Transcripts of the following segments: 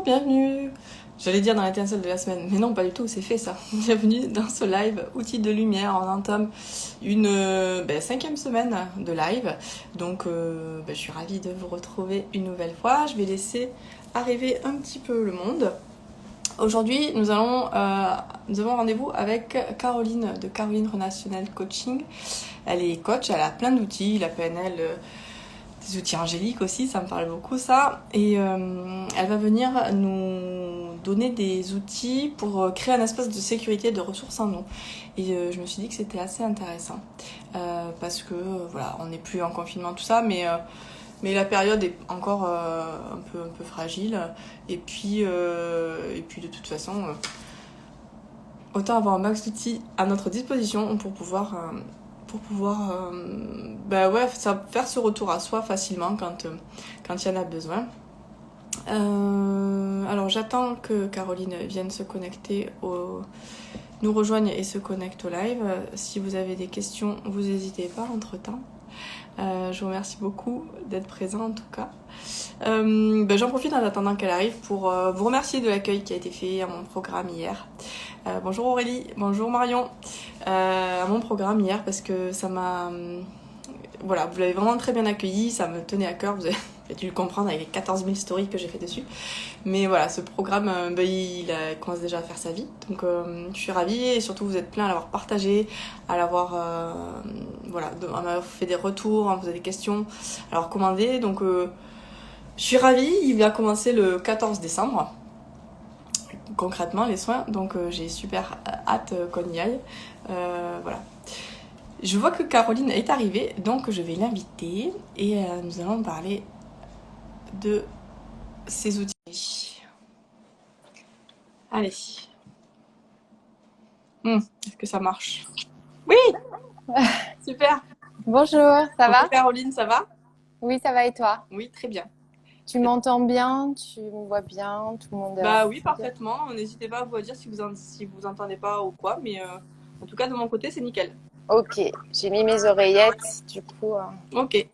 bienvenue. J'allais dire dans l'étincelle de la semaine, mais non, pas du tout, c'est fait ça. Bienvenue dans ce live Outils de lumière. On entame une 5e semaine de live. Donc, je suis ravie de vous retrouver une nouvelle fois. Je vais laisser arriver un petit peu le monde. Aujourd'hui, nous avons rendez-vous avec Caroline de Caroline Relationnel Coaching. Elle est coach, elle a plein d'outils, la PNL, des outils angéliques aussi, ça me parle beaucoup ça. Et elle va venir nous donner des outils pour créer un espace de sécurité et de ressources en nous. Et je me suis dit que c'était assez intéressant parce que voilà, on n'est plus en confinement tout ça, mais la période est encore un peu fragile. Et puis de toute façon, autant avoir un max d'outils à notre disposition pour pouvoir faire ce retour à soi facilement quand il y en a besoin. Alors j'attends que Caroline vienne se connecter, nous rejoigne et se connecte au live. Si vous avez des questions, vous n'hésitez pas entre temps. Je vous remercie beaucoup d'être présent en tout cas. J'en profite en attendant qu'elle arrive pour vous remercier de l'accueil qui a été fait à mon programme hier. Bonjour Aurélie, bonjour Marion, à mon programme hier parce que ça m'a... Voilà, vous l'avez vraiment très bien accueilli, ça me tenait à cœur, vous avez dû le comprendre avec les 14 000 stories que j'ai fait dessus. Mais voilà, ce programme, il commence déjà à faire sa vie, donc je suis ravie et surtout vous êtes plein à l'avoir partagé, à l'avoir à m'avoir fait des retours, à me poser des questions, à l'avoir commandé, donc je suis ravie, il va commencer le 14 décembre. Concrètement les soins, donc j'ai super hâte qu'on y aille. Voilà. Je vois que Caroline est arrivée, donc je vais l'inviter et nous allons parler de ces outils. Allez. Est-ce que ça marche? Oui. Super. Bonjour, ça va? Caroline, ça va? Oui, ça va et toi? Oui, très bien. Tu m'entends bien? Tu me vois bien? Tout le monde oui, parfaitement. N'hésitez pas à vous dire si vous entendez pas ou quoi, mais en tout cas de mon côté c'est nickel. Ok, j'ai mis mes oreillettes, du coup. Ok,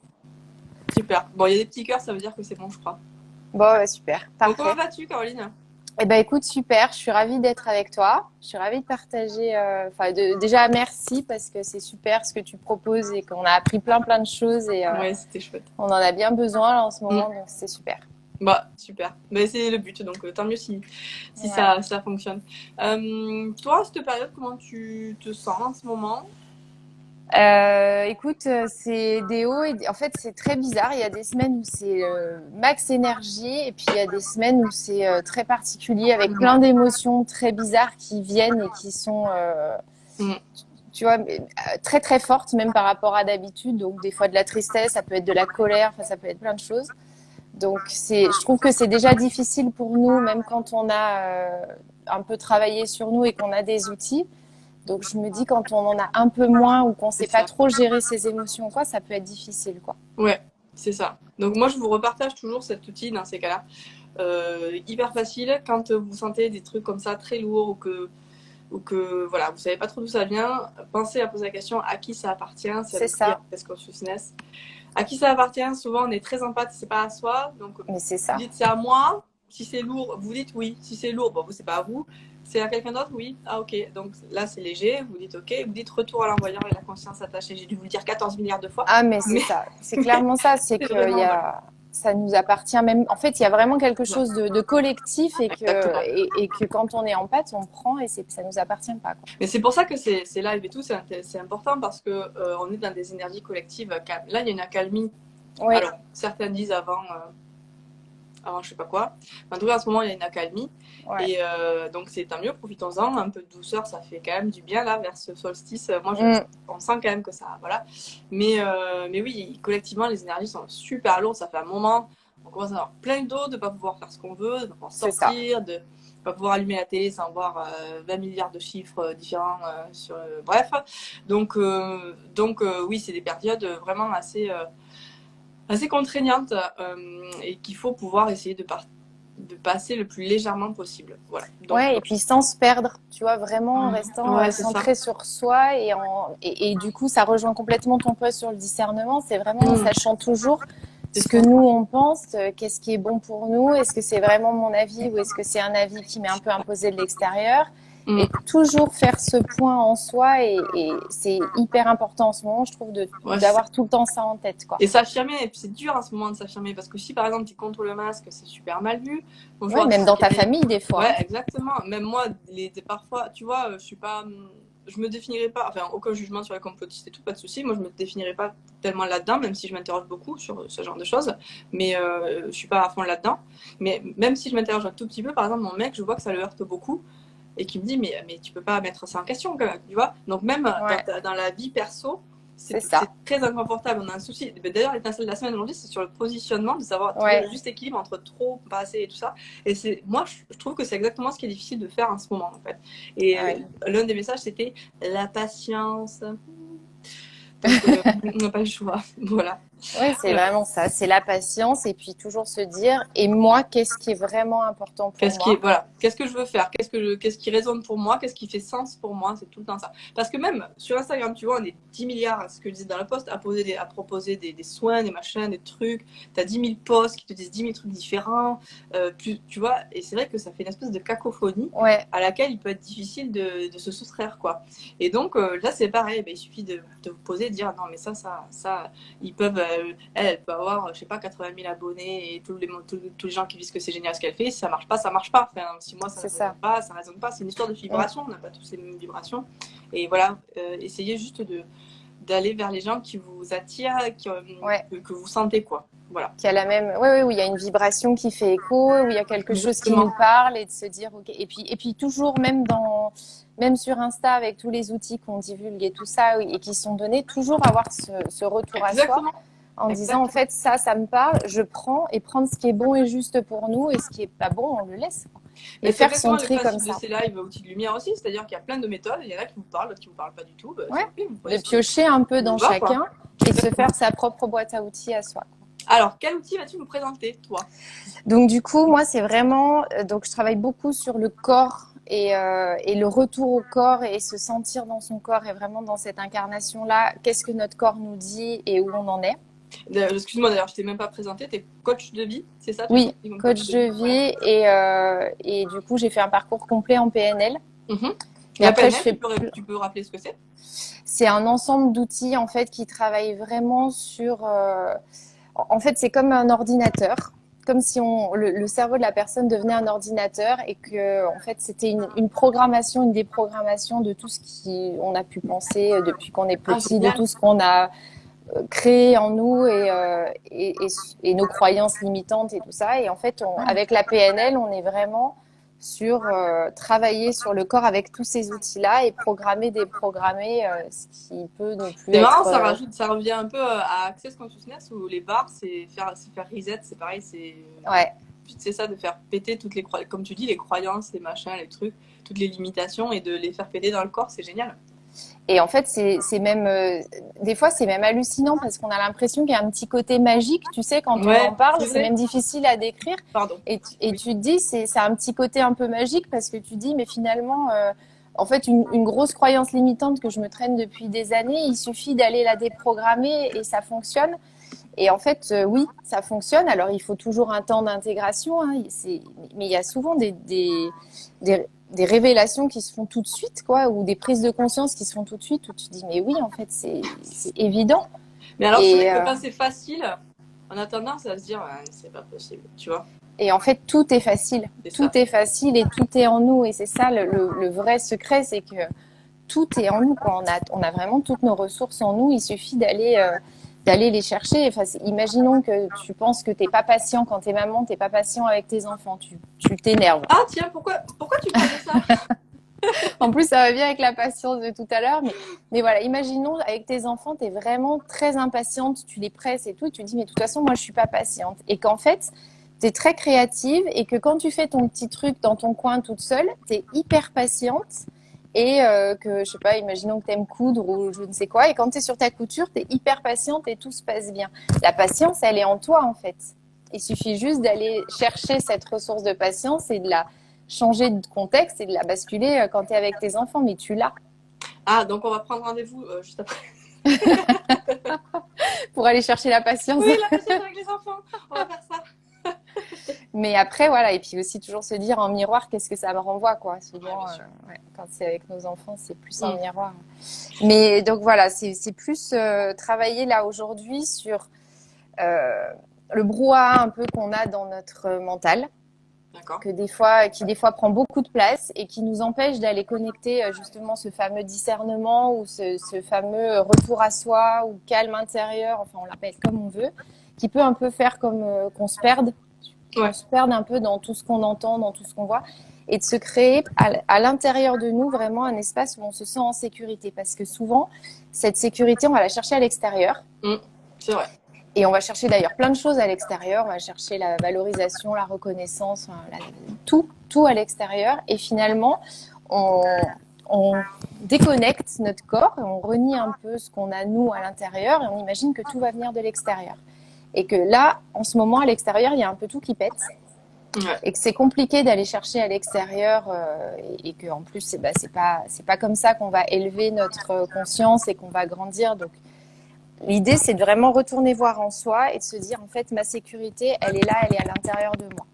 super. Bon, il y a des petits cœurs, ça veut dire que c'est bon, je crois. Bon, super, parfait. Donc, comment vas-tu, Caroline? Eh ben, écoute, super. Je suis ravie d'être avec toi. Je suis ravie de partager. Déjà, merci parce que c'est super ce que tu proposes et qu'on a appris plein de choses et Ouais, c'était chouette. on en a bien besoin là en ce moment, donc c'est super. Super. Mais c'est le but, donc tant mieux si Ouais. ça fonctionne. Toi, cette période, comment tu te sens en ce moment? Écoute, c'est des hauts et en fait, c'est très bizarre. Il y a des semaines où c'est max énergie et puis il y a des semaines où c'est très particulier avec plein d'émotions très bizarres qui viennent et qui sont, tu vois, très très fortes même par rapport à d'habitude. Donc des fois de la tristesse, ça peut être de la colère, enfin ça peut être plein de choses. Donc je trouve que c'est déjà difficile pour nous, même quand on a un peu travaillé sur nous et qu'on a des outils. Donc je me dis quand on en a un peu moins ou qu'on sait pas trop gérer ses émotions quoi, ça peut être difficile quoi. Ouais, c'est ça. Donc moi je vous repartage toujours cet outil dans ces cas-là. Hyper facile quand vous sentez des trucs comme ça très lourds ou que voilà, vous savez pas trop d'où ça vient, pensez à poser la question à qui ça appartient. C'est ça. À qui ça appartient, souvent on est très empathique, c'est pas à soi. Donc mais c'est ça. Vous dites c'est à moi. Si c'est lourd, vous dites oui. Si c'est lourd, bon, c'est pas à vous. C'est à quelqu'un d'autre, oui. Ah ok, donc là c'est léger, vous dites ok, vous dites retour à l'envoyeur et la conscience attachée. J'ai dû vous le dire 14 milliards de fois. Ah mais c'est ça, c'est clairement ça, c'est que ça nous appartient même. En fait, il y a vraiment quelque chose de collectif et que quand on est en pâte, on prend et ça nous appartient pas quoi. Mais c'est pour ça que c'est live et tout, c'est important parce que on est dans des énergies collectives. Là, il y a une accalmie. Oui. Alors, certains disent avant je sais pas quoi. En tout cas, en ce moment, il y a une accalmie. Ouais. Et donc, c'est tant mieux, profitons-en. Un peu de douceur, ça fait quand même du bien, là, vers ce solstice. Moi, on sent quand même que ça... Voilà. Mais oui, collectivement, les énergies sont super lourdes. Ça fait un moment. On commence à avoir plein d'eau, de ne pas pouvoir faire ce qu'on veut, de ne pas pouvoir sortir, de ne pas pouvoir allumer la télé sans voir 20 milliards de chiffres différents. Bref. Donc oui, c'est des périodes vraiment assez contraignante et qu'il faut pouvoir essayer de passer le plus légèrement possible. Voilà. Donc, et puis sans se perdre, tu vois, vraiment en restant centré sur soi et du coup, ça rejoint complètement ton poste sur le discernement. C'est vraiment sachant toujours ce que nous on pense, qu'est-ce qui est bon pour nous, est-ce que c'est vraiment mon avis ou est-ce que c'est un avis qui m'est un peu imposé de l'extérieur. Et toujours faire ce point en soi et c'est hyper important en ce moment, je trouve, d'avoir tout le temps ça en tête, quoi. Et s'affirmer, et puis c'est dur en ce moment de s'affirmer parce que si par exemple tu es contre le masque, c'est super mal vu. Bonjour, même dans ta famille des fois. Ouais, exactement. Même moi, parfois, tu vois, je me définirais pas, enfin aucun jugement sur les complotistes et tout, pas de souci. Moi, je me définirais pas tellement là-dedans, même si je m'interroge beaucoup sur ce genre de choses. Mais je suis pas à fond là-dedans. Mais même si je m'interroge un tout petit peu, par exemple, mon mec, je vois que ça le heurte beaucoup. Et qui me dit mais tu peux pas mettre ça en question quand même, tu vois. Donc même dans la vie perso, c'est très inconfortable. On a un souci. D'ailleurs, l'étincelle de la semaine aujourd'hui, c'est sur le positionnement, de savoir trouver le juste équilibre entre trop, pas assez et tout ça. Et moi, je trouve que c'est exactement ce qui est difficile de faire en ce moment, en fait. Et l'un des messages, c'était la patience. Donc, on n'a pas le choix. Voilà. Oui, c'est vraiment ça. C'est la patience et puis toujours se dire, et moi, qu'est-ce qui est vraiment important pour moi? Qu'est-ce que je veux faire? Qu'est-ce qui résonne pour moi? Qu'est-ce qui fait sens pour moi? C'est tout le temps ça. Parce que même sur Instagram, tu vois, on est 10 milliards, ce que je disais dans le post, à proposer des soins, des machins, des trucs. Tu as 10 000 posts qui te disent 10 000 trucs différents. Tu vois, et c'est vrai que ça fait une espèce de cacophonie à laquelle il peut être difficile de se soustraire, quoi. Et donc, là, c'est pareil. Il suffit de vous poser et de dire, non, mais ça, ils peuvent... elle peut avoir, je sais pas, 80 000 abonnés et tous les gens qui disent que c'est génial ce qu'elle fait. Si ça marche pas, ça marche pas. Enfin, si moi, ça résonne pas. C'est une histoire de vibration. On n'a pas tous les mêmes vibrations. Et voilà, essayez juste d'aller vers les gens qui vous attirent, que vous sentez, quoi. Voilà. Qui a la même, où il y a une vibration qui fait écho, où il y a quelque chose qui nous parle et de se dire, ok. Et puis toujours, même sur Insta, avec tous les outils qu'on divulgue et tout ça, et qui sont donnés, toujours avoir ce retour à soi. En disant, en fait, ça me parle, je prends et prendre ce qui est bon et juste pour nous et ce qui est pas bon, on le laisse. Et faire son tri comme ça. C'est live outils de lumière aussi, c'est-à-dire qu'il y a plein de méthodes, il y en a qui vous parlent, d'autres qui vous parlent pas du tout. De piocher un peu dans chacun et se faire sa propre boîte à outils à soi. Alors, quel outil vas-tu nous présenter, toi? Donc, du coup, moi, c'est vraiment... Donc, je travaille beaucoup sur le corps et le retour au corps et se sentir dans son corps et vraiment dans cette incarnation-là. Qu'est-ce que notre corps nous dit et où on en est? Excuse-moi, d'ailleurs, je t'ai même pas présenté. Tu es coach de vie, c'est ça? Oui, coach de vie et du coup, j'ai fait un parcours complet en PNL. Et après, tu peux rappeler ce que c'est? C'est un ensemble d'outils en fait qui travaillent vraiment sur... En fait, c'est comme un ordinateur, comme si le cerveau de la personne devenait un ordinateur et que en fait, c'était une programmation, une déprogrammation de tout ce qu'on a pu penser depuis qu'on est petit, de tout ce qu'on a créé en nous et nos croyances limitantes et tout ça. Et en fait, avec la PNL, on est vraiment sur travailler sur le corps avec tous ces outils-là et programmer, déprogrammer ce qui peut ne plus être... C'est marrant, ça revient un peu à Access Consciousness où les barres, c'est faire reset, c'est pareil, c'est ça, de faire péter toutes les croyances, comme tu dis, les croyances, les machins, les trucs, toutes les limitations et de les faire péter dans le corps, c'est génial. Et en fait, c'est même des fois c'est même hallucinant parce qu'on a l'impression qu'il y a un petit côté magique, tu sais, quand on en parle, c'est même difficile à décrire. Et tu te dis, c'est un petit côté un peu magique parce que tu dis, mais finalement, en fait, une grosse croyance limitante que je me traîne depuis des années, il suffit d'aller la déprogrammer et ça fonctionne. Et en fait, oui, ça fonctionne. Alors, il faut toujours un temps d'intégration, hein, mais il y a souvent des révélations qui se font tout de suite, quoi, ou des prises de conscience qui se font tout de suite, où tu dis, mais oui, en fait, c'est évident. Mais alors, c'est vrai que quand c'est facile, on a tendance à se dire, c'est pas possible, tu vois. Et en fait, tout est facile. Tout est facile et tout est en nous. Et c'est ça, le vrai secret, c'est que tout est en nous, quoi. On a vraiment toutes nos ressources en nous. Il suffit d'aller les chercher. Enfin, imaginons que tu penses que tu n'es pas patient quand tu es maman, tu n'es pas patient avec tes enfants, tu t'énerves. Ah tiens, pourquoi tu parles de ça? En plus, ça va bien avec la patience de tout à l'heure. Mais voilà, imaginons avec tes enfants, tu es vraiment très impatiente, tu les presses et tout, et tu dis, mais de toute façon, moi, je ne suis pas patiente. Et qu'en fait, tu es très créative et que quand tu fais ton petit truc dans ton coin toute seule, tu es hyper patiente. Et que, je sais pas, imaginons que tu aimes coudre ou je ne sais quoi. Et quand tu es sur ta couture, tu es hyper patiente et tout se passe bien. La patience, elle est en toi, en fait. Il suffit juste d'aller chercher cette ressource de patience et de la changer de contexte et de la basculer quand tu es avec tes enfants. Mais tu l'as. Ah, donc on va prendre rendez-vous juste après. pour aller chercher la patience. Oui, la patience avec les enfants, on va faire ça. Mais après, voilà, et puis aussi toujours se dire en miroir, qu'est-ce que ça me renvoie, quoi. Souvent, ouais, quand c'est avec nos enfants, c'est plus en miroir. Mais donc voilà, c'est plus travailler là aujourd'hui sur le brouhaha un peu qu'on a dans notre mental. D'accord. Qui des fois prend beaucoup de place et qui nous empêche d'aller connecter justement ce fameux discernement ou ce fameux retour à soi ou calme intérieur, enfin on l'appelle comme on veut, qui peut un peu faire comme qu'on se perde. On se perd un peu dans tout ce qu'on entend, dans tout ce qu'on voit, et de se créer à l'intérieur de nous vraiment un espace où on se sent en sécurité. Parce que souvent, cette sécurité, on va la chercher à l'extérieur. C'est vrai. Et on va chercher d'ailleurs plein de choses à l'extérieur. On va chercher la valorisation, la reconnaissance, tout à l'extérieur. Et finalement, on déconnecte notre corps et on renie un peu ce qu'on a nous à l'intérieur et on imagine que tout va venir de l'extérieur. Et que là, en ce moment, à l'extérieur, il y a un peu tout qui pète. Ouais. Et que c'est compliqué d'aller chercher à l'extérieur et que en plus, c'est pas comme ça qu'on va élever notre conscience et qu'on va grandir. Donc, l'idée, c'est de vraiment retourner voir en soi et de se dire, en fait, ma sécurité, elle est là, elle est à l'intérieur de moi.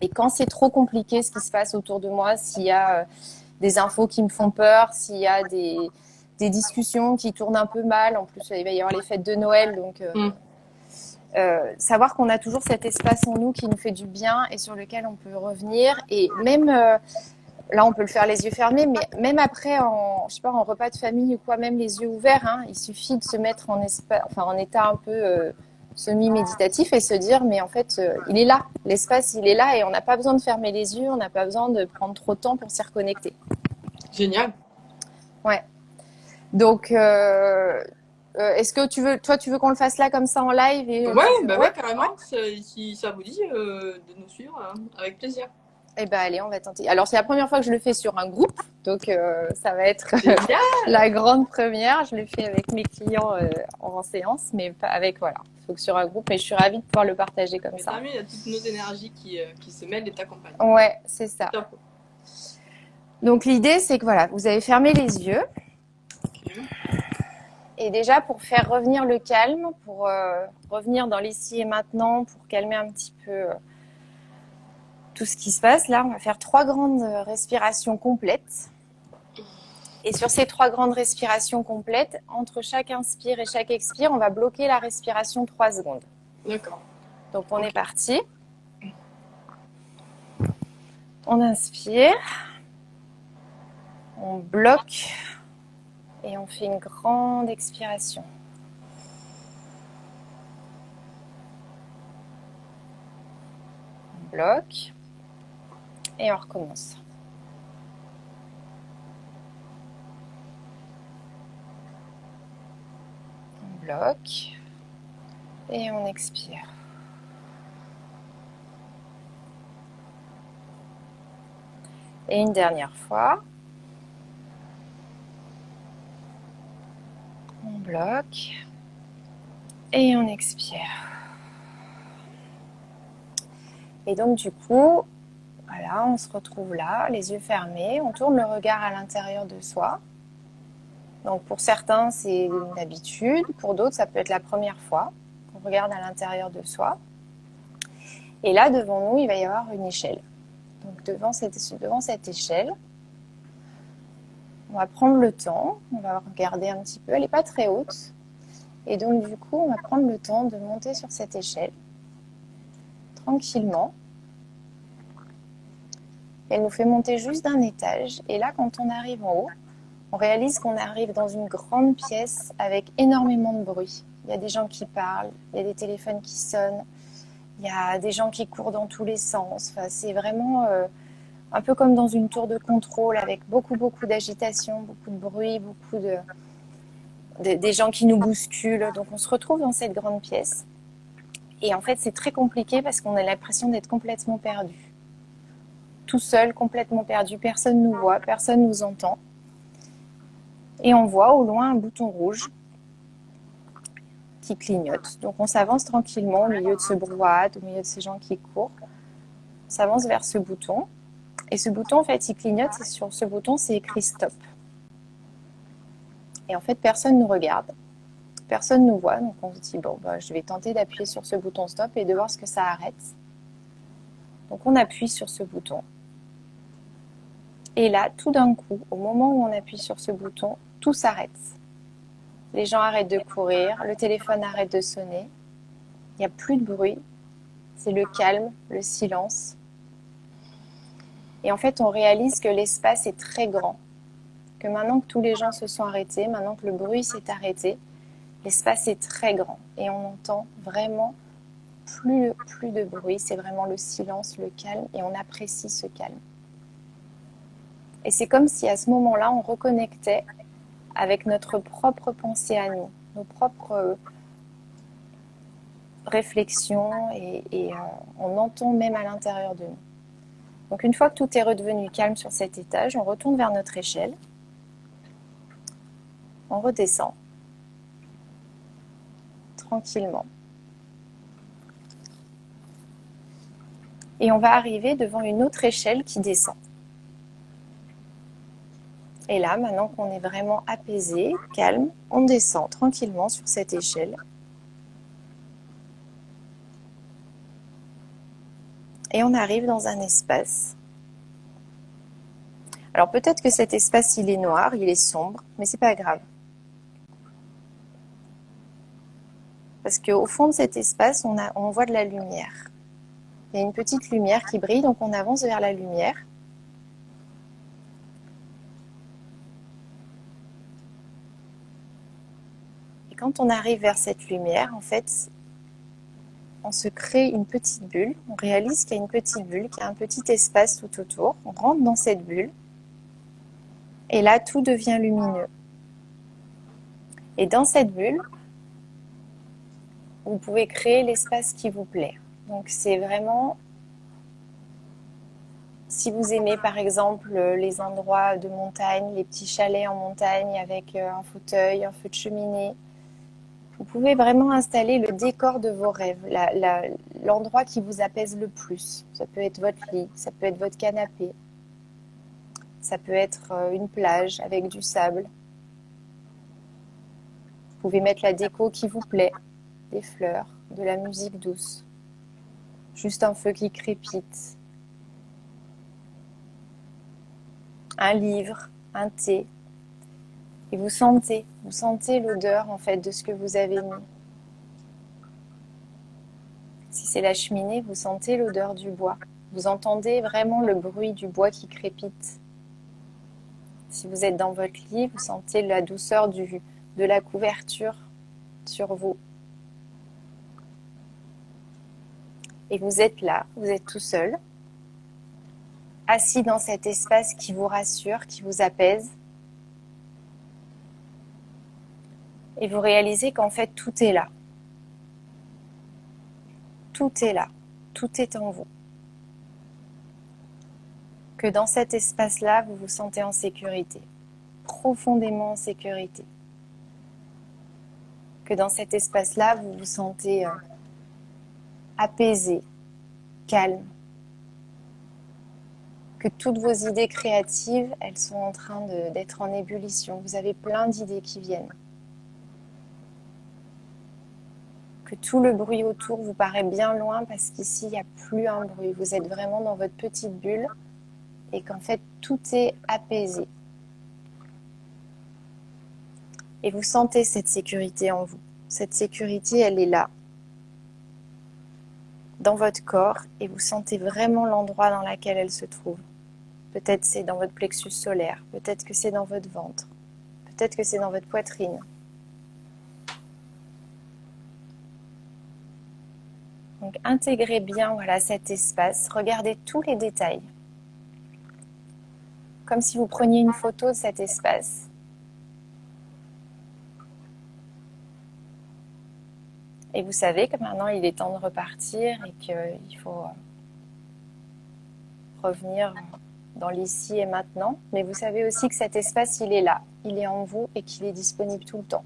Et quand c'est trop compliqué, ce qui se passe autour de moi, s'il y a des infos qui me font peur, s'il y a des discussions qui tournent un peu mal, en plus, il va y avoir les fêtes de Noël, donc savoir qu'on a toujours cet espace en nous qui nous fait du bien et sur lequel on peut revenir. Et même... là, on peut le faire les yeux fermés, mais même après, en repas de famille ou quoi, même les yeux ouverts, hein, il suffit de se mettre en état un peu semi-méditatif et se dire, mais en fait, il est là, l'espace, il est là et on n'a pas besoin de fermer les yeux, on n'a pas besoin de prendre trop de temps pour s'y reconnecter. Génial. Ouais. Donc, est-ce que tu veux qu'on le fasse là comme ça en live et, ouais, carrément. Ouais. Si ça vous dit de nous suivre, avec plaisir. Eh ben allez, on va tenter. Alors c'est la première fois que je le fais sur un groupe, donc ça va être la grande première. Je le fais avec mes clients en séance, mais pas avec voilà. Il faut que sur un groupe, mais je suis ravie de pouvoir le partager comme ça. Il y a toutes nos énergies qui se mêlent et t'accompagnent. Ouais, c'est ça. Top. Donc l'idée, c'est que voilà, vous avez fermé les yeux. Okay. Et déjà pour faire revenir le calme, pour revenir dans l'ici et maintenant, pour calmer un petit peu tout ce qui se passe, là, on va faire 3 grandes respirations complètes. Et sur ces 3 grandes respirations complètes, entre chaque inspire et chaque expire, on va bloquer la respiration 3 secondes. D'accord. Donc, on est parti. On inspire. On bloque. Et on fait une grande expiration. On bloque. Et on recommence. On bloque et on expire. Et une dernière fois. On bloque et on expire. Et donc du coup, voilà, on se retrouve là, les yeux fermés, on tourne le regard à l'intérieur de soi. Donc pour certains, c'est une habitude, pour d'autres, ça peut être la première fois qu'on regarde à l'intérieur de soi. Et là, devant nous, il va y avoir une échelle. Donc devant cette échelle, on va prendre le temps, on va regarder un petit peu, elle n'est pas très haute. Et donc du coup, on va prendre le temps de monter sur cette échelle, tranquillement. Elle nous fait monter juste d'un étage. Et là, quand on arrive en haut, on réalise qu'on arrive dans une grande pièce avec énormément de bruit. Il y a des gens qui parlent, il y a des téléphones qui sonnent, il y a des gens qui courent dans tous les sens. Enfin, c'est vraiment un peu comme dans une tour de contrôle avec beaucoup d'agitation, beaucoup de bruit, beaucoup des gens qui nous bousculent. Donc on se retrouve dans cette grande pièce. Et en fait, c'est très compliqué parce qu'on a l'impression d'être complètement perdu. Tout seul, complètement perdu. Personne nous voit, personne nous entend. Et on voit au loin un bouton rouge qui clignote. Donc on s'avance tranquillement au milieu de ce brouhaha, au milieu de ces gens qui courent. On s'avance vers ce bouton. Et ce bouton, en fait, il clignote. Et sur ce bouton, c'est écrit stop. Et en fait, personne ne nous regarde. Personne ne nous voit, donc on se dit, bon, bah, je vais tenter d'appuyer sur ce bouton stop et de voir ce que ça arrête. Donc on appuie sur ce bouton. Et là, tout d'un coup, au moment où on appuie sur ce bouton, tout s'arrête. Les gens arrêtent de courir, le téléphone arrête de sonner, il n'y a plus de bruit, c'est le calme, le silence. Et en fait, on réalise que l'espace est très grand, que maintenant que tous les gens se sont arrêtés, maintenant que le bruit s'est arrêté, l'espace est très grand et on entend vraiment plus de bruit, c'est vraiment le silence, le calme et on apprécie ce calme. Et c'est comme si à ce moment-là, on reconnectait avec notre propre pensée à nous, nos propres réflexions et on entend même à l'intérieur de nous. Donc une fois que tout est redevenu calme sur cet étage, on retourne vers notre échelle, on redescend tranquillement. Et on va arriver devant une autre échelle qui descend. Et là, maintenant qu'on est vraiment apaisé, calme, on descend tranquillement sur cette échelle. Et on arrive dans un espace. Alors peut-être que cet espace, il est noir, il est sombre, mais c'est pas grave. Parce qu'au fond de cet espace, on voit de la lumière. Il y a une petite lumière qui brille, donc on avance vers la lumière. Et quand on arrive vers cette lumière, en fait, on se crée une petite bulle. On réalise qu'il y a une petite bulle, qu'il y a un petit espace tout autour. On rentre dans cette bulle. Et là, tout devient lumineux. Et dans cette bulle, vous pouvez créer l'espace qui vous plaît. Donc c'est vraiment, si vous aimez par exemple les endroits de montagne, les petits chalets en montagne avec un fauteuil, un feu de cheminée, vous pouvez vraiment installer le décor de vos rêves, l'endroit qui vous apaise le plus. Ça peut être votre lit, ça peut être votre canapé, ça peut être une plage avec du sable. Vous pouvez mettre la déco qui vous plaît, des fleurs, de la musique douce, juste un feu qui crépite, un livre, un thé. Et vous sentez l'odeur en fait de ce que vous avez mis. Si c'est la cheminée, vous sentez l'odeur du bois. Vous entendez vraiment le bruit du bois qui crépite. Si vous êtes dans votre lit, vous sentez la douceur de la couverture sur vous. Et vous êtes là, vous êtes tout seul, assis dans cet espace qui vous rassure, qui vous apaise. Et vous réalisez qu'en fait, tout est là. Tout est là. Tout est en vous. Que dans cet espace-là, vous vous sentez en sécurité. Profondément en sécurité. Que dans cet espace-là, vous vous sentez apaisé, calme. Que toutes vos idées créatives, elles sont en train d'être en ébullition. Vous avez plein d'idées qui viennent. Que tout le bruit autour vous paraît bien loin parce qu'ici, il n'y a plus un bruit. Vous êtes vraiment dans votre petite bulle et qu'en fait, tout est apaisé. Et vous sentez cette sécurité en vous. Cette sécurité, elle est là, dans votre corps, et vous sentez vraiment l'endroit dans lequel elle se trouve. Peut-être c'est dans votre plexus solaire, peut-être que c'est dans votre ventre, peut-être que c'est dans votre poitrine. Donc intégrez bien cet espace, regardez tous les détails. Comme si vous preniez une photo de cet espace. Et vous savez que maintenant il est temps de repartir et qu'il faut revenir dans l'ici et maintenant. Mais vous savez aussi que cet espace, il est là, il est en vous et qu'il est disponible tout le temps.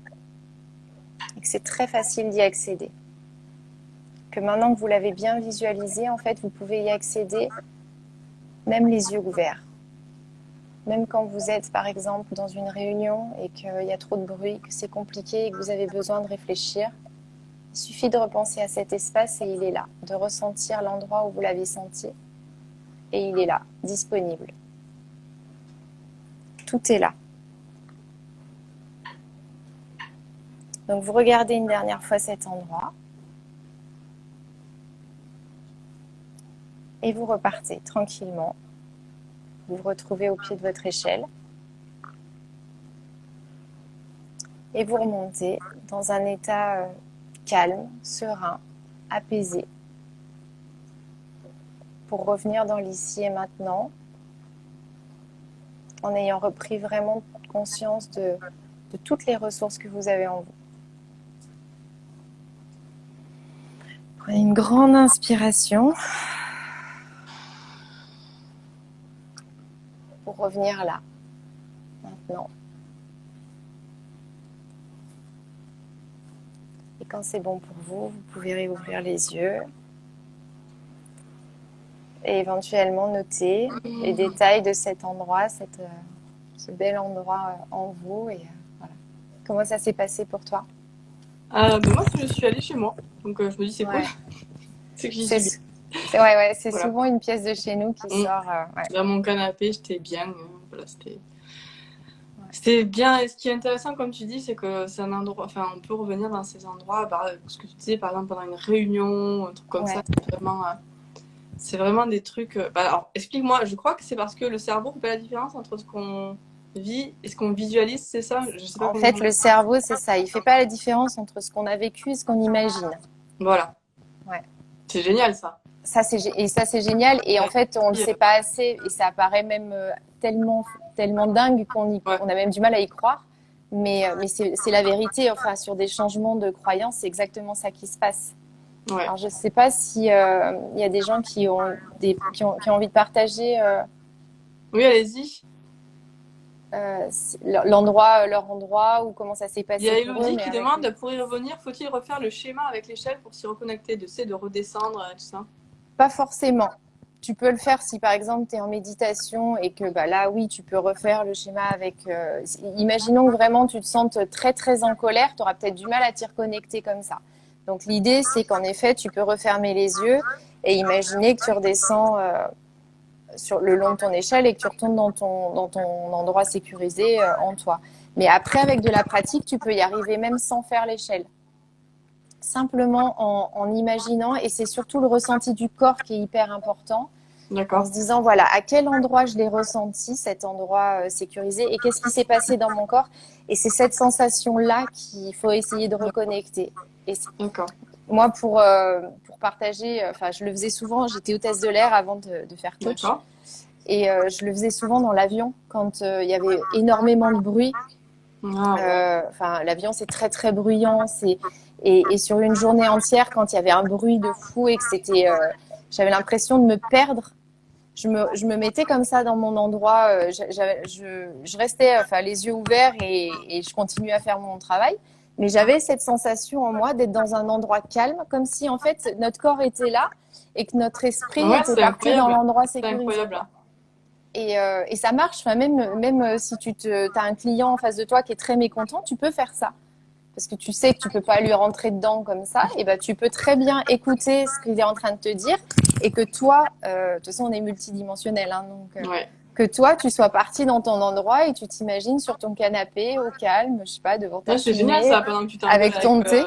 Et que c'est très facile d'y accéder. Que maintenant que vous l'avez bien visualisé, en fait, vous pouvez y accéder même les yeux ouverts. Même quand vous êtes, par exemple, dans une réunion et qu'il y a trop de bruit, que c'est compliqué et que vous avez besoin de réfléchir, il suffit de repenser à cet espace et il est là, de ressentir l'endroit où vous l'avez senti et il est là, disponible. Tout est là. Donc vous regardez une dernière fois cet endroit et vous repartez tranquillement. Vous vous retrouvez au pied de votre échelle et vous remontez dans un état calme, serein, apaisé pour revenir dans l'ici et maintenant en ayant repris vraiment conscience de toutes les ressources que vous avez en vous. Prenez une grande inspiration pour revenir là, maintenant. Et quand c'est bon pour vous, vous pouvez réouvrir les yeux et éventuellement noter les détails de cet endroit, ce bel endroit en vous. Et voilà. Comment ça s'est passé pour toi? Moi, je suis allée chez moi, donc je me dis c'est cool. C'est que j'y suis bien. C'est voilà. Souvent une pièce de chez nous qui sort. Dans mon canapé, j'étais bien. Voilà, c'était bien. Et ce qui est intéressant, comme tu dis, c'est que c'est un endroit. Enfin, on peut revenir dans ces endroits. Ce que tu disais, par exemple, pendant une réunion, un truc comme ça, c'est vraiment des trucs. Alors, explique-moi. Je crois que c'est parce que le cerveau fait pas la différence entre ce qu'on vit et ce qu'on visualise, c'est ça? Je sais pas. En fait, le cerveau, c'est ça. Il fait pas la différence entre ce qu'on a vécu et ce qu'on imagine. Voilà. Ouais. C'est génial, ça. Ça, c'est génial. Et en fait, on ne le sait pas assez. Et ça apparaît même tellement dingue qu'on a même du mal à y croire. Mais c'est la vérité. Enfin, sur des changements de croyances, c'est exactement ça qui se passe. Ouais. Alors, je ne sais pas s'il y a des gens qui ont envie de partager. Oui, allez-y. Leur endroit ou comment ça s'est passé. Il y a Elodie qui demande, pour y revenir, faut-il refaire le schéma avec l'échelle pour s'y reconnecter, de redescendre, tout ça? Pas forcément. Tu peux le faire si par exemple tu es en méditation et que là oui tu peux refaire le schéma avec imaginons que vraiment tu te sentes très très en colère, tu auras peut-être du mal à t'y reconnecter comme ça. Donc l'idée c'est qu'en effet tu peux refermer les yeux et imaginer que tu redescends sur le long de ton échelle et que tu retournes dans ton endroit sécurisé en toi. Mais après avec de la pratique tu peux y arriver même sans faire l'échelle. Simplement en imaginant, et c'est surtout le ressenti du corps qui est hyper important. D'accord. En se disant, voilà, à quel endroit je l'ai ressenti, cet endroit sécurisé, et qu'est-ce qui s'est passé dans mon corps. Et c'est cette sensation-là qu'il faut essayer de reconnecter. Et d'accord. Moi, pour partager, je le faisais souvent, j'étais hôtesse de l'air avant de faire coach. D'accord. Et je le faisais souvent dans l'avion, quand il y avait énormément de bruit. L'avion, c'est très, très bruyant, Et sur une journée entière, quand il y avait un bruit de fou et que j'avais l'impression de me perdre, je me mettais comme ça dans mon endroit. Je restais les yeux ouverts et je continuais à faire mon travail. Mais j'avais cette sensation en moi d'être dans un endroit calme, comme si en fait notre corps était là et que notre esprit était parti dans l'endroit sécurisé. C'est incroyable. Et ça marche. Même si tu as un client en face de toi qui est très mécontent, tu peux faire ça. Parce que tu sais que tu peux pas lui rentrer dedans comme ça, et tu peux très bien écouter ce qu'il est en train de te dire, et que toi, de toute façon on est multidimensionnel, donc que toi tu sois parti dans ton endroit et tu t'imagines sur ton canapé au calme, je sais pas, devant ta c'est génial ça, pendant que tu t'engueules avec ton thé,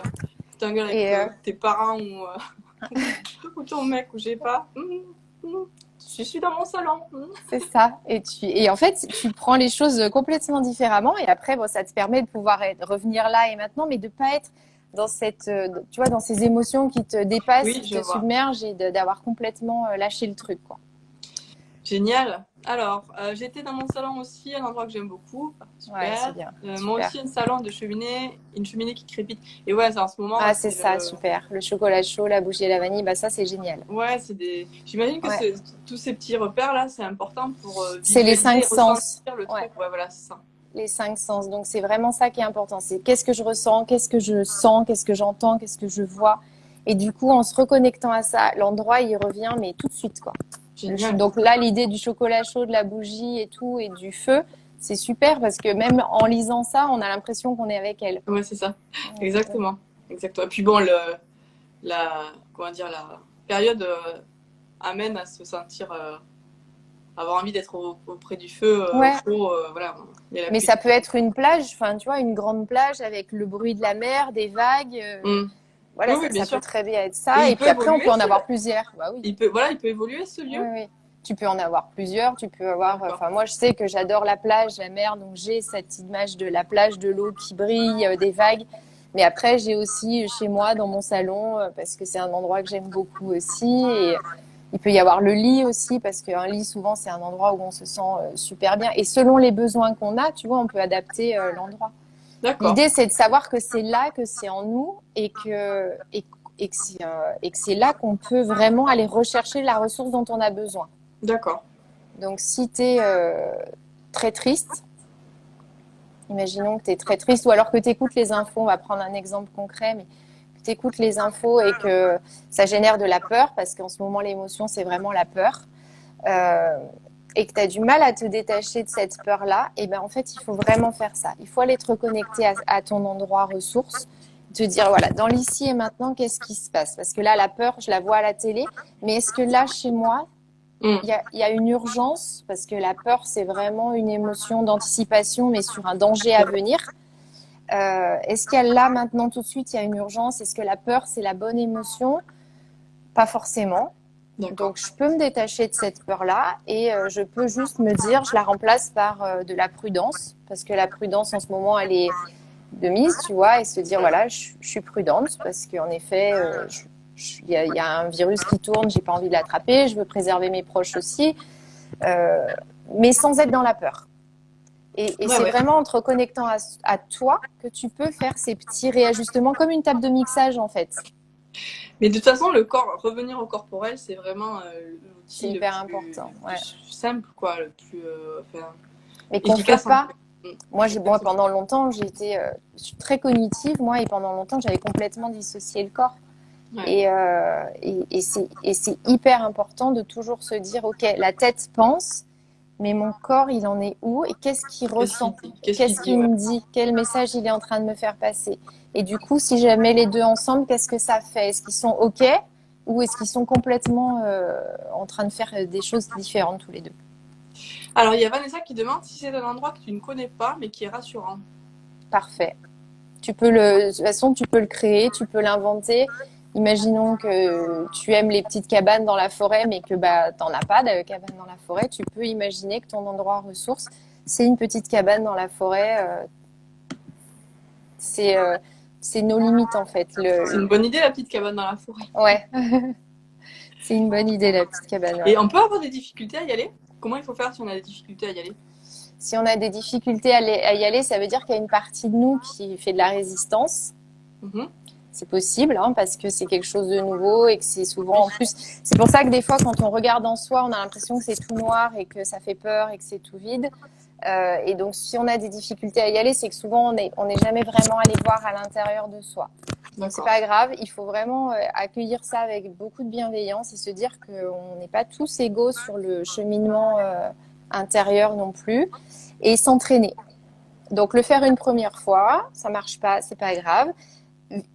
tu t'engueules avec tes parents ou ton mec ou j'ai pas. Je suis dans mon salon. C'est ça. Et en fait, tu prends les choses complètement différemment. Et après, ça te permet de pouvoir revenir là et maintenant, mais de pas être dans dans ces émotions qui te dépassent, qui te submergent et d'avoir complètement lâché le truc, quoi. Génial. Alors, j'étais dans mon salon aussi, un endroit que j'aime beaucoup. Super. Ouais, c'est bien. Moi aussi, un salon de cheminée, une cheminée qui crépite. Et c'est en ce moment. Ah, c'est ça, super. Le chocolat chaud, la bougie et la vanille, ça, c'est génial. Ouais, j'imagine que tous ces petits repères-là, c'est important pour. C'est les 5 sens. Le truc. Ouais, voilà, c'est ça. Les 5 sens. Donc, c'est vraiment ça qui est important. C'est qu'est-ce que je ressens, qu'est-ce que je sens, qu'est-ce que j'entends, qu'est-ce que je vois. Et du coup, en se reconnectant à ça, l'endroit, il revient, mais tout de suite, quoi. Génial. Donc là, l'idée du chocolat chaud, de la bougie et tout, et du feu, c'est super parce que même en lisant ça, on a l'impression qu'on est avec elle. Ouais, c'est ça. Donc, Exactement. Exactement. Et puis bon, comment dire, la période amène à se sentir, avoir envie d'être auprès du feu, au ouais. chaud, voilà. Il y a la Mais pluie. ça peut être une plage, enfin, tu vois, une grande plage avec le bruit de la mer, des vagues. Mm. Voilà, Oui, oui, bien ça peut sûr. très bien être Et ça. il Et peut puis après, on évoluer, peut en avoir plusieurs. Bah oui. voilà, il peut évoluer ce Oui, lieu. oui. Tu peux en avoir plusieurs. Tu peux avoir. D'accord. Enfin, moi, je sais que j'adore la plage, la mer, donc j'ai cette image de la plage, de l'eau qui brille, des vagues. Mais après, j'ai aussi chez moi, dans mon salon, parce que c'est un endroit que j'aime beaucoup aussi. Et il peut y avoir le lit aussi, parce qu'un lit, souvent, c'est un endroit où on se sent super bien. Et selon les besoins qu'on a, tu vois, on peut adapter l'endroit. D'accord. L'idée, c'est de savoir que c'est là, que c'est en nous et que c'est là qu'on peut vraiment aller rechercher la ressource dont on a besoin. D'accord. Donc, si tu es très triste, imaginons que tu es très triste ou alors que tu écoutes les infos, on va prendre un exemple concret, mais que tu écoutes les infos et que ça génère de la peur, parce qu'en ce moment, l'émotion, c'est vraiment la peur. Euh, et que tu as du mal à te détacher de cette peur-là, et ben en fait, il faut vraiment faire ça. Il faut aller te reconnecter à ton endroit ressource, te dire, voilà, dans l'ici et maintenant, qu'est-ce qui se passe? Parce que là, la peur, je la vois à la télé, mais est-ce que là, chez moi, Mm. il y a une urgence? Parce que la peur, c'est vraiment une émotion d'anticipation, mais sur un danger à venir. Est-ce qu'il y a là, maintenant, tout de suite, il y a une urgence? Est-ce que la peur, c'est la bonne émotion? Pas forcément. D'accord. Donc, je peux me détacher de cette peur-là et je peux juste me dire, je la remplace par de la prudence, parce que la prudence, en ce moment, elle est de mise, tu vois, et se dire, voilà, je suis prudente, parce qu'en effet, il y a un virus qui tourne, j'ai pas envie de l'attraper, je veux préserver mes proches aussi, euh, mais sans être dans la peur. Et Ouais, c'est ouais. vraiment en te reconnectant à toi que tu peux faire ces petits réajustements, comme une table de mixage, en fait. Mais de toute façon, revenir au corporel, c'est vraiment C'est l'outil hyper important, ouais. plus simple, quoi, le plus enfin, Mais qu'on fait efficace en pas. fait. Mm. Moi, Exactement. pendant longtemps, je suis très cognitive, moi, et pendant longtemps, j'avais complètement dissocié le corps. Ouais. Et c'est hyper important de toujours se dire, OK, la tête pense, mais mon corps, il en est où? Et qu'est-ce qu'il Qu'est-ce qu'il ressent? dit? Qu'est-ce qu'il Qu'est-ce dit, qu'il ouais. me dit? Quel message il est en train de me faire passer? Et du coup, si je mets les deux ensemble, qu'est-ce que ça fait? Est-ce qu'ils sont OK? Ou est-ce qu'ils sont complètement en train de faire des choses différentes tous les deux? Alors, il y a Vanessa qui demande si c'est un endroit que tu ne connais pas, mais qui est rassurant. Parfait. De toute façon, tu peux le créer, tu peux l'inventer. Imaginons que tu aimes les petites cabanes dans la forêt, mais que bah, tu n'en as pas de cabane dans la forêt. Tu peux imaginer que ton endroit ressource, c'est une petite cabane dans la forêt. C'est euh, c'est nos limites, en fait. C'est une bonne idée, la petite cabane dans la forêt. Ouais, c'est une bonne idée, la petite cabane. Ouais. Et on peut avoir des difficultés à y aller? Comment il faut faire si on a des difficultés à y aller? Si on a des difficultés à y aller, ça veut dire qu'il y a une partie de nous qui fait de la résistance. Mhm. C'est possible, hein, parce que c'est quelque chose de nouveau et que c'est souvent en plus. C'est pour ça que des fois, quand on regarde en soi, on a l'impression que c'est tout noir et que ça fait peur et que c'est tout vide. Et donc, si on a des difficultés à y aller, c'est que souvent, on n'est jamais vraiment allé voir à l'intérieur de soi. Donc, c'est pas grave. Il faut vraiment accueillir ça avec beaucoup de bienveillance et se dire qu'on n'est pas tous égaux sur le cheminement intérieur non plus et s'entraîner. Donc, le faire une première fois, ça marche pas, c'est pas grave.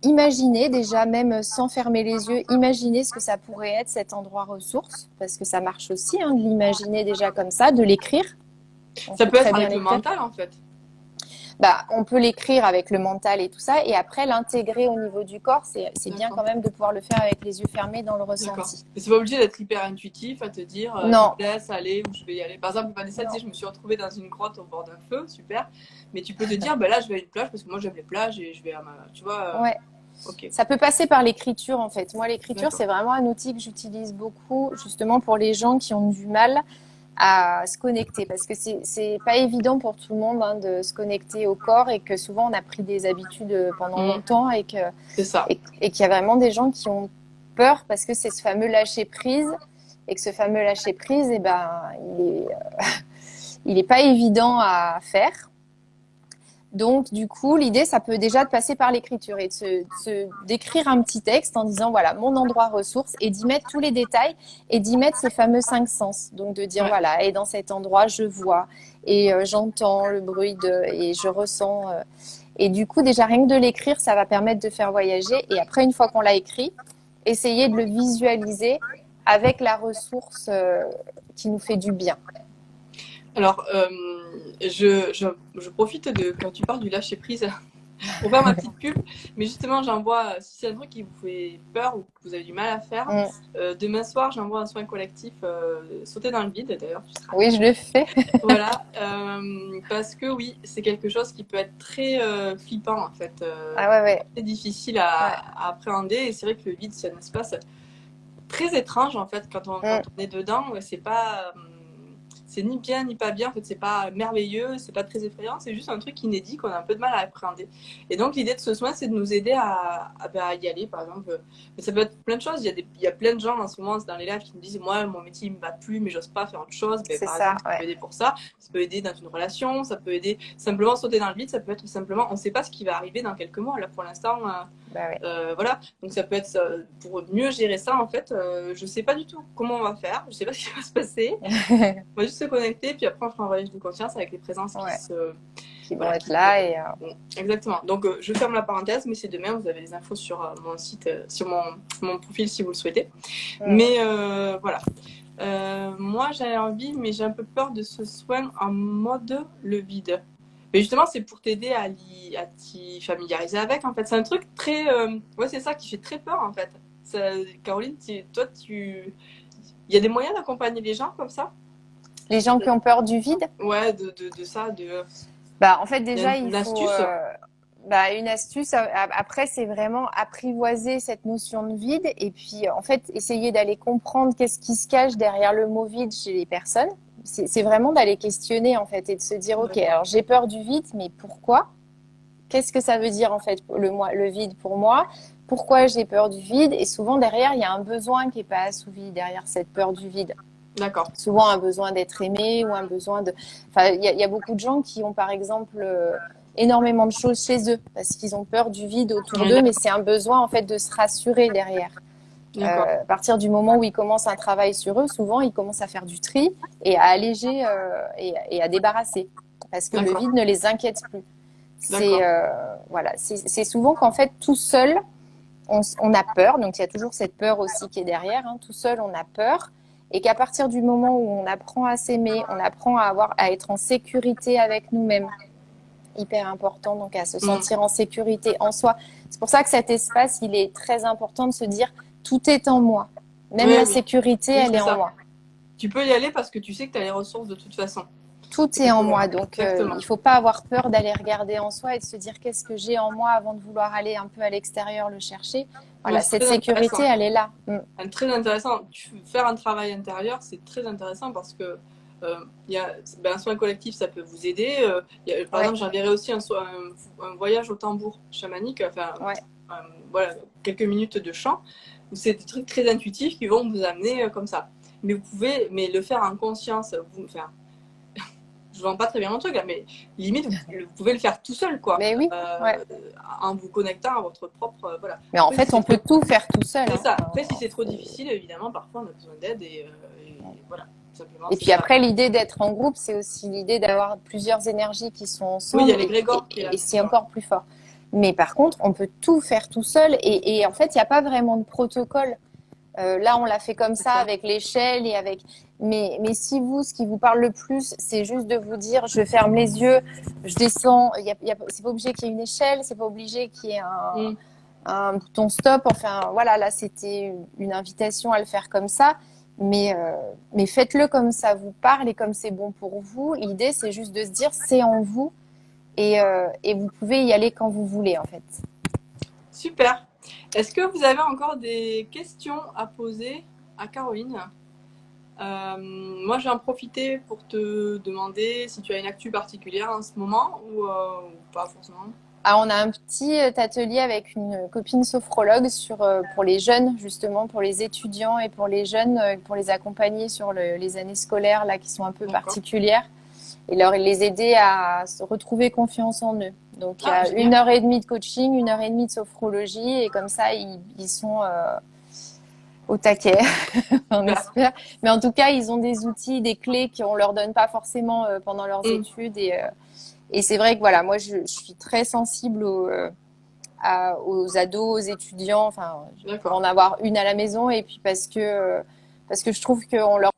Imaginez déjà, même sans fermer les yeux, imaginez ce que ça pourrait être cet endroit ressource, parce que ça marche aussi, hein, de l'imaginer déjà comme ça, de l'écrire. Ça peut être avec le mental en fait. Bah, on peut l'écrire avec le mental et tout ça, et après l'intégrer au niveau du corps, c'est bien quand même de pouvoir le faire avec les yeux fermés dans le ressenti. Mais c'est pas obligé d'être hyper intuitif à te dire non. Je laisse aller ou je vais y aller. Par exemple, Vanessa disait je me suis retrouvée dans une grotte au bord d'un feu, super. Mais tu peux te dire là je vais à une plage parce que moi j'aime les plages et je vais à ma. Tu vois Ouais. Okay. Ça peut passer par l'écriture en fait. Moi, l'écriture, c'est vraiment un outil que j'utilise beaucoup justement pour les gens qui ont du mal à se connecter, parce que c'est pas évident pour tout le monde, hein, de se connecter au corps, et que souvent on a pris des habitudes pendant longtemps et qu'il y a vraiment des gens qui ont peur parce que c'est ce fameux lâcher prise, et que ce fameux lâcher prise, eh ben, il est pas évident à faire. Donc, du coup, l'idée, ça peut déjà de passer par l'écriture et d'écrire un petit texte en disant, voilà, mon endroit ressource et d'y mettre tous les détails et d'y mettre ces fameux 5 sens. Donc, de dire, Ouais. voilà, et dans cet endroit, je vois et j'entends le bruit et je ressens. Et du coup, déjà, rien que de l'écrire, ça va permettre de faire voyager. Et après, une fois qu'on l'a écrit, essayer de le visualiser avec la ressource qui nous fait du bien. Alors, je profite de quand tu parles du lâcher prise pour faire ma petite pub, mais justement, j'envoie, si c'est un truc qui vous fait peur ou que vous avez du mal à faire, demain soir, j'envoie un soin collectif, sauter dans le vide, d'ailleurs, tu seras Oui, là. je le fais. Voilà, parce que oui, c'est quelque chose qui peut être très flippant, en fait, Ah ouais, ouais. très difficile Ouais. à appréhender, et c'est vrai que le vide, c'est un espace très étrange, en fait, quand on est dedans, c'est pas... c'est ni bien ni pas bien, en fait, c'est pas merveilleux, c'est pas très effrayant, c'est juste un truc inédit qu'on a un peu de mal à appréhender. Et donc, l'idée de ce soin, c'est de nous aider à y aller, par exemple. Mais ça peut être plein de choses. Il y a plein de gens en ce moment dans les lives qui me disent, moi, mon métier, il me va plus, mais j'ose pas faire autre chose. Ben, C'est par ça, exemple, ça ouais. peut aider pour ça. Ça peut aider dans une relation, ça peut aider simplement sauter dans le vide, ça peut être simplement, on sait pas ce qui va arriver dans quelques mois. Là, pour l'instant, Bah ouais. voilà, donc ça peut être pour mieux gérer ça en fait. Je sais pas du tout comment on va faire, je sais pas ce qui va se passer. On va juste se connecter, puis après on fera un voyage de conscience avec les présences Ouais. Qui vont voilà, être là et bon, exactement. Donc je ferme la parenthèse, mais c'est demain. Vous avez les infos sur mon site, sur mon profil si vous le souhaitez. Mais voilà. Moi j'ai envie, mais j'ai un peu peur de ce soin en mode le vide. Mais justement, c'est pour t'aider à t'y familiariser avec, en fait. C'est un truc très... ouais, c'est ça qui fait très peur, en fait. Ça, Caroline, toi, il y a des moyens d'accompagner les gens comme ça? les gens qui ont peur du vide. Ouais, de ça, Bah, en fait, il y a déjà, il une faut astuce. bah, une astuce. Après, c'est vraiment apprivoiser cette notion de vide et puis, en fait, essayer d'aller comprendre qu'est-ce qui se cache derrière le mot vide chez les personnes. C'est vraiment d'aller questionner, en fait, et de se dire, OK, D'accord. alors j'ai peur du vide, mais pourquoi? Qu'est-ce que ça veut dire, en fait, le vide pour moi? Pourquoi j'ai peur du vide? Et souvent, derrière, il y a un besoin qui n'est pas assouvi derrière cette peur du vide. D'accord. Souvent un besoin d'être aimé ou un besoin de... Enfin, il y a beaucoup de gens qui ont, par exemple, énormément de choses chez eux parce qu'ils ont peur du vide autour Ouais, d'eux, mais c'est un besoin, en fait, de se rassurer derrière. d'accord. À partir du moment où ils commencent un travail sur eux, souvent, ils commencent à faire du tri et à alléger et à débarrasser parce que le D'accord. vide ne les inquiète plus. D'accord. Voilà, c'est souvent qu'en fait, tout seul, on a peur, donc il y a toujours cette peur aussi qui est derrière, hein. Tout seul, on a peur, et qu'à partir du moment où on apprend à s'aimer, on apprend à être en sécurité avec nous-mêmes, hyper important, donc à se sentir en sécurité en soi. C'est pour ça que cet espace, il est très important de se dire, tout est en moi. Même Ouais, la oui. sécurité, Oui, elle c'est est en ça. moi. Tu peux y aller parce que tu sais que tu as les ressources de toute façon. Tout est en Exactement. moi, donc Exactement. il faut pas avoir peur d'aller regarder en soi et de se dire qu'est-ce que j'ai en moi avant de vouloir aller un peu à l'extérieur le chercher. Ouais, Voilà, c'est cette très sécurité, intéressant. elle est là. Très intéressant. Faire un travail intérieur, c'est très intéressant parce que un soin collectif, ça peut vous aider. Par Ouais, exemple, j'enverrai aussi un voyage au tambour chamanique, enfin, ouais. voilà, quelques minutes de chant, où c'est des trucs très intuitifs qui vont vous amener comme ça. Mais vous pouvez le faire en conscience. Enfin, je vends pas très bien mon truc là, mais limite, vous pouvez le faire tout seul, quoi, Mais oui, ouais. en vous connectant à votre propre. Voilà. Mais en Après, si fait, on c'est trop peut tout faire tout seul, c'est hein. ça. Après, si c'est trop difficile, évidemment, parfois on a besoin d'aide et voilà, simplement Et c'est puis ça. après, l'idée d'être en groupe, c'est aussi l'idée d'avoir plusieurs énergies qui sont Oui, il y a ensemble l'égrégore qui est là, et bien c'est sûr. encore plus fort. Mais par contre, on peut tout faire tout seul et en fait, il n'y a pas vraiment de protocole. Là, on l'a fait comme ça D'accord. avec l'échelle et avec. Mais si vous, ce qui vous parle le plus, c'est juste de vous dire, je ferme les yeux, je descends. C'est pas obligé qu'il y ait une échelle, c'est pas obligé qu'il y ait un bouton stop. Enfin, voilà, là, c'était une invitation à le faire comme ça. Mais faites-le comme ça vous parle et comme c'est bon pour vous. L'idée, c'est juste de se dire, c'est en vous et vous pouvez y aller quand vous voulez, en fait. Super. Est-ce que vous avez encore des questions à poser à Caroline? Moi, je vais en profiter pour te demander si tu as une actu particulière en ce moment ou pas forcément. Ah, on a un petit atelier avec une copine sophrologue pour les jeunes, justement, pour les étudiants et pour les jeunes, pour les accompagner sur les années scolaires là, qui sont un peu D'accord. particulières. les aider à se retrouver confiance en eux. Donc, il y a génial. 1h30 de coaching, 1h30 de sophrologie et comme ça, ils sont au taquet, on espère. Mais en tout cas, ils ont des outils, des clés qu'on leur donne pas forcément pendant leurs études. Et c'est vrai que voilà, moi, je suis très sensible aux ados, aux étudiants, enfin, pour en avoir une à la maison et puis parce que je trouve qu'on leur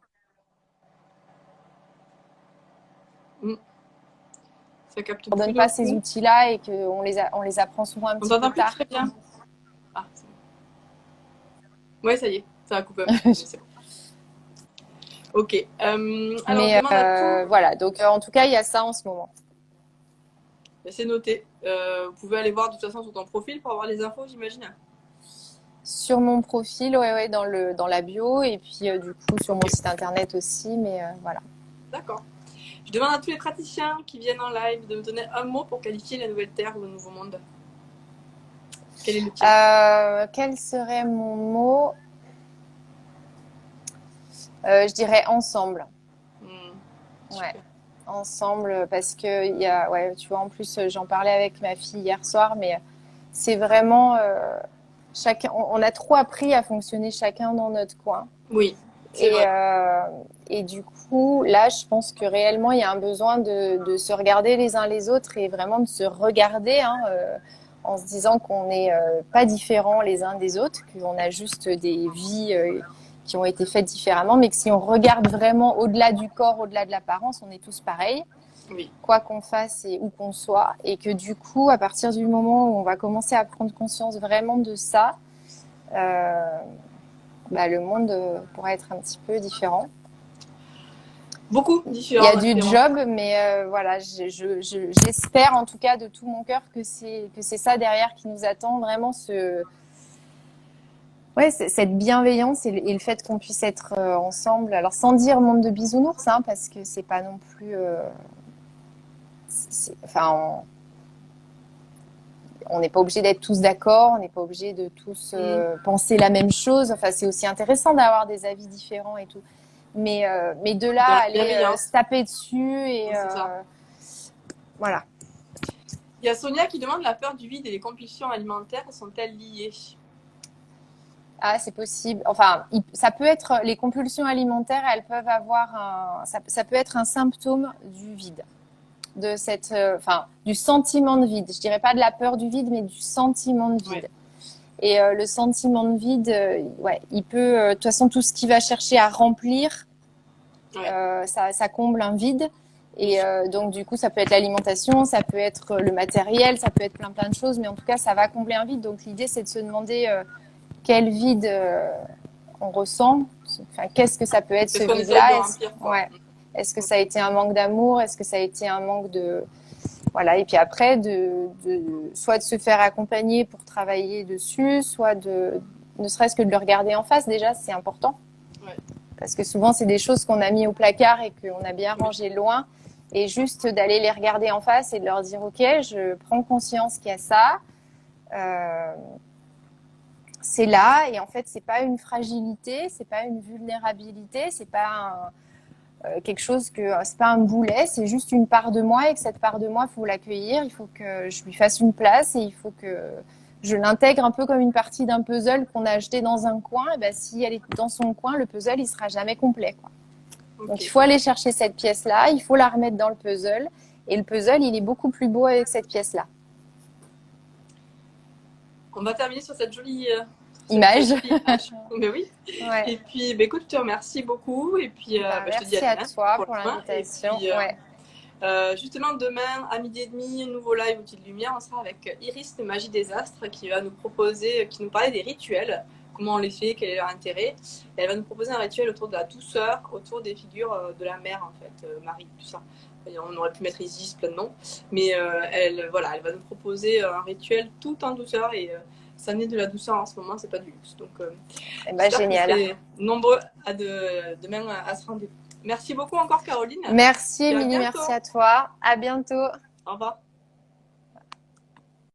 donne pas ces outils-là et qu'on les apprend souvent un petit peu tard. Très bien. Ah, c'est bon. Ouais, ça y est, ça a coupé un peu. C'est bon. Ok. Alors, voilà, donc en tout cas, il y a ça en ce moment. C'est noté. Vous pouvez aller voir de toute façon sur ton profil pour avoir les infos, j'imagine. Sur mon profil, ouais, dans la bio, et puis du coup sur mon site internet aussi, mais voilà. D'accord. Je demande à tous les praticiens qui viennent en live de me donner un mot pour qualifier la nouvelle Terre ou le nouveau monde. Quel est le tien? Quel serait mon mot? Je dirais ensemble. Ouais, ensemble, parce que ouais, tu vois, en plus, j'en parlais avec ma fille hier soir, mais c'est vraiment on a trop appris à fonctionner chacun dans notre coin. Oui. Et du coup, là, je pense que réellement, il y a un besoin de se regarder les uns les autres et vraiment de se regarder en se disant qu'on n'est pas différents les uns des autres, qu'on a juste des vies qui ont été faites différemment, mais que si on regarde vraiment au-delà du corps, au-delà de l'apparence, on est tous pareils, quoi qu'on fasse et où qu'on soit. Et que du coup, à partir du moment où on va commencer à prendre conscience vraiment de ça, le monde pourrait être un petit peu différent. Beaucoup différent. Il y a du job, mais voilà, j'espère en tout cas de tout mon cœur que c'est ça derrière qui nous attend, vraiment cette bienveillance et le fait qu'on puisse être ensemble. Alors sans dire monde de bisounours, parce que c'est pas non plus. On n'est pas obligé d'être tous d'accord, on n'est pas obligé de tous penser la même chose. Enfin, c'est aussi intéressant d'avoir des avis différents et tout. Mais de là à aller se taper dessus et voilà. Il y a Sonia qui demande la peur du vide et les compulsions alimentaires sont-elles liées? Ah, c'est possible. Enfin, ça peut être les compulsions alimentaires, elles peuvent avoir ça peut être un symptôme du vide, de du sentiment de vide. Je dirais pas de la peur du vide, mais du sentiment de vide. Et le sentiment de vide, il peut, de toute façon, tout ce qui va chercher à remplir, ça comble un vide. Et donc, du coup, ça peut être l'alimentation, ça peut être le matériel, ça peut être plein de choses, mais en tout cas, ça va combler un vide. Donc, l'idée, c'est de se demander quel vide on ressent. Enfin, qu'est-ce que ça peut être, ce vide-là? Est-ce que ça a été un manque d'amour? Est-ce que ça a été un manque de... Voilà, et puis après, soit de se faire accompagner pour travailler dessus, soit ne serait-ce que de le regarder en face, déjà, c'est important. Parce que souvent, c'est des choses qu'on a mis au placard et qu'on a bien rangé loin. Et juste d'aller les regarder en face et de leur dire, OK, je prends conscience qu'il y a ça. C'est là. Et en fait, c'est pas une fragilité, c'est pas une vulnérabilité, c'est pas quelque chose c'est pas un boulet, c'est juste une part de moi et que cette part de moi, il faut l'accueillir, il faut que je lui fasse une place et il faut que je l'intègre un peu comme une partie d'un puzzle qu'on a acheté dans un coin. Et si elle est dans son coin, le puzzle, il sera jamais complet, quoi. Donc, il faut aller chercher cette pièce-là, il faut la remettre dans le puzzle et le puzzle, il est beaucoup plus beau avec cette pièce-là. On va terminer sur cette jolie image. Mais oui. Ouais. Et puis, écoute, je te remercie beaucoup. Et puis, je te dis à toi pour l'invitation. Justement, demain, à 12h30, un nouveau live Outils de Lumière. On sera avec Iris de Magie des Astres qui va nous proposer, qui nous parlait des rituels, comment on les fait, quel est leur intérêt. Et elle va nous proposer un rituel autour de la douceur, autour des figures de la mère, en fait, Marie, tout ça. On aurait pu mettre Isis, plein de noms. Mais elle va nous proposer un rituel tout en douceur et ça naît de la douceur en ce moment, c'est pas du luxe. Donc, génial. Nombreux demain à ce rendez-vous. Merci beaucoup encore, Caroline. Merci, Émilie. Merci à toi. À bientôt. Au revoir.